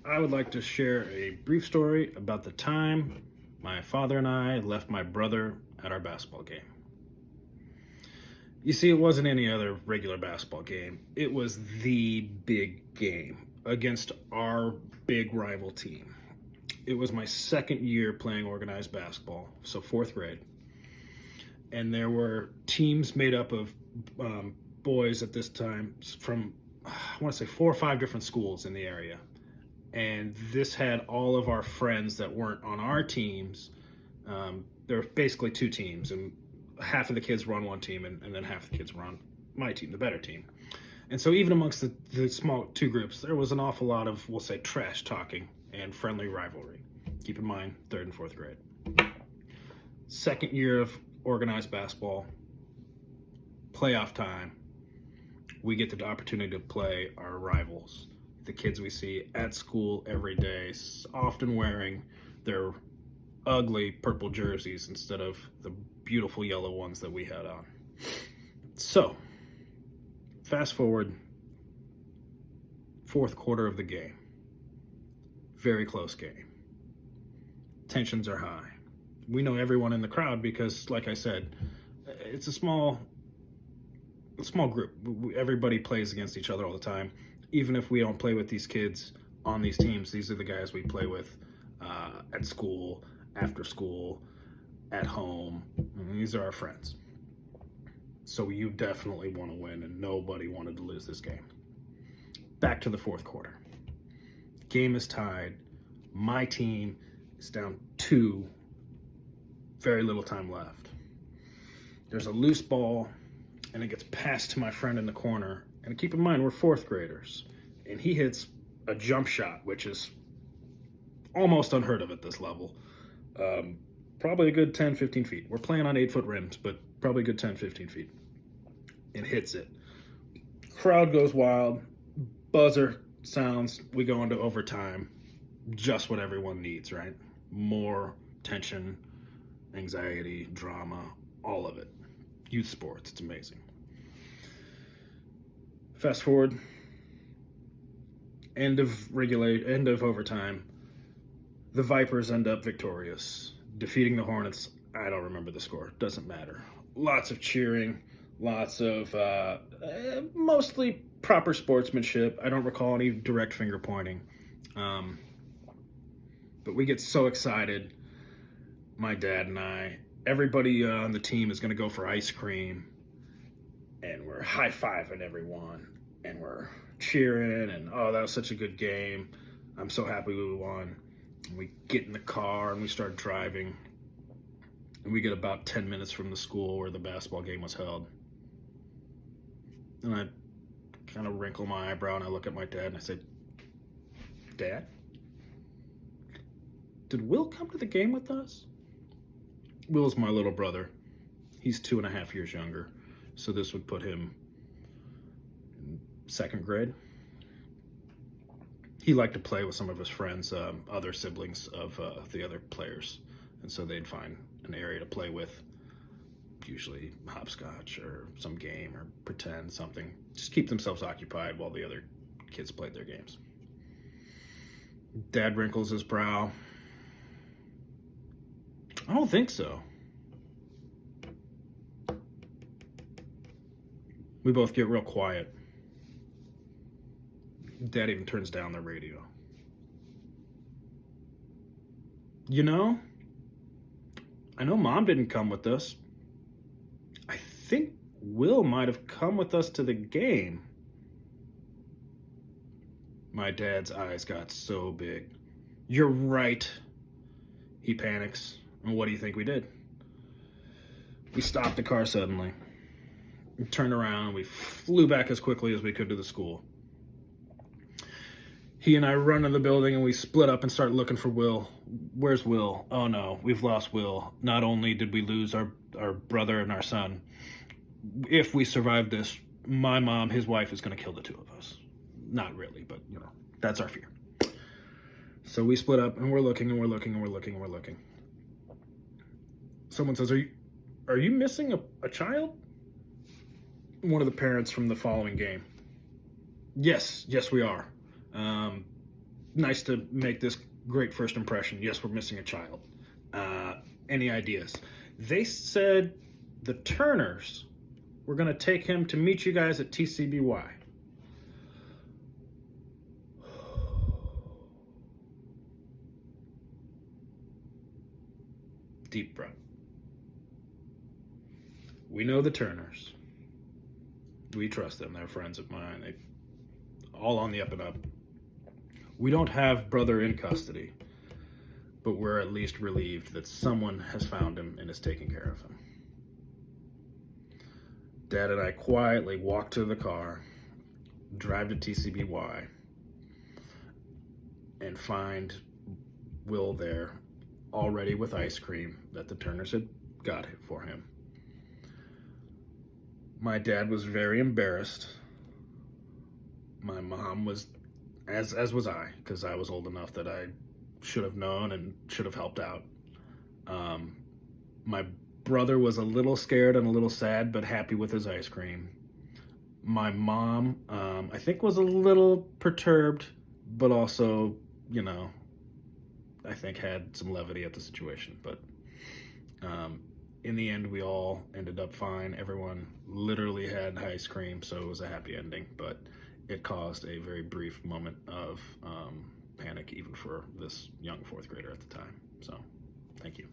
I would like to share a brief story about the time my father and I left my brother at our basketball game. You see, it wasn't any other regular basketball game, it was the big game against our big rival team. It was my second year playing organized basketball, so fourth grade. And there were teams made up of boys at this time from, I want to say, 4 or 5 different schools in the area. And this had all of our friends that weren't on our teams. There were basically two teams, and half of the kids were on one team, and then half the kids were on my team, the better team. And so even amongst the small two groups, there was an awful lot of, we'll say, trash talking and friendly rivalry. Keep in mind, third and fourth grade. Second year of organized basketball, playoff time, we get the opportunity to play our rivals, the kids we see at school every day, often wearing their ugly purple jerseys instead of the beautiful yellow ones that we had on. So, fast forward, fourth quarter of the game. Very close game. Tensions are high. We know everyone in the crowd because, like I said, it's a small group. Everybody plays against each other all the time. Even if we don't play with these kids on these teams, these are the guys we play with at school, after school, at home. And these are our friends. So you definitely want to win, and nobody wanted to lose this game. Back to the fourth quarter. Game is tied. My team is down 2. Very little time left. There's a loose ball, and it gets passed to my friend in the corner. And keep in mind, we're fourth graders. And he hits a jump shot, which is almost unheard of at this level. Probably a good 10, 15 feet. We're playing on 8-foot rims, but probably a good 10, 15 feet. And hits it. Crowd goes wild. Buzzer sounds. We go into overtime. Just what everyone needs, right? More tension, anxiety, drama, all of it. Youth sports, it's amazing. Fast forward, end of overtime. The Vipers end up victorious, defeating the Hornets. I don't remember the score, doesn't matter. Lots of cheering, lots of mostly proper sportsmanship. I don't recall any direct finger pointing. But we get so excited, my dad and I. Everybody on the team is going to go for ice cream, and we're high-fiving everyone, and we're cheering, and oh, that was such a good game. I'm so happy we won. And we get in the car, and we start driving, and we get about 10 minutes from the school where the basketball game was held. And I kind of wrinkle my eyebrow, and I look at my dad, and I say, Dad, did Will come to the game with us? Will's my little brother. He's 2.5 years younger, so this would put him in second grade. He liked to play with some of his friends, other siblings of the other players, and so they'd find an area to play with, usually hopscotch or some game or pretend something. Just keep themselves occupied while the other kids played their games. Dad wrinkles his brow. I don't think so. We both get real quiet. Dad even turns down the radio. You know, I know Mom didn't come with us. I think Will might have come with us to the game. My dad's eyes got so big. You're right. He panics. And what do you think we did? We stopped the car suddenly. We turned around and we flew back as quickly as we could to the school. He and I run in the building and we split up and start looking for Will. Where's Will? Oh no, we've lost Will. Not only did we lose our brother and our son, if we survive this, my mom, his wife, is going to kill the two of us. Not really, but you know, that's our fear. So we split up and we're looking and we're looking and we're looking and we're looking. Someone says, are you missing a child? One of the parents from the following game. Yes, we are. nice to make this great first impression. Yes, we're missing a child. Any ideas? They said the Turners were going to take him to meet you guys at TCBY. Deep breath. We know the Turners. We trust them. They're friends of mine. They all on the up and up. We don't have brother in custody, but we're at least relieved that someone has found him and is taking care of him. Dad and I quietly walk to the car, drive to TCBY, and find Will there already with ice cream that the Turners had got for him. My dad was very embarrassed. My mom was, as was I, because I was old enough that I should have known and should have helped out. My brother was a little scared and a little sad, but happy with his ice cream. My mom, I think, was a little perturbed, but also, I think had some levity at the situation. But in the end, we all ended up fine. Everyone literally had ice cream, so it was a happy ending, but it caused a very brief moment of panic, even for this young fourth grader at the time. So, thank you.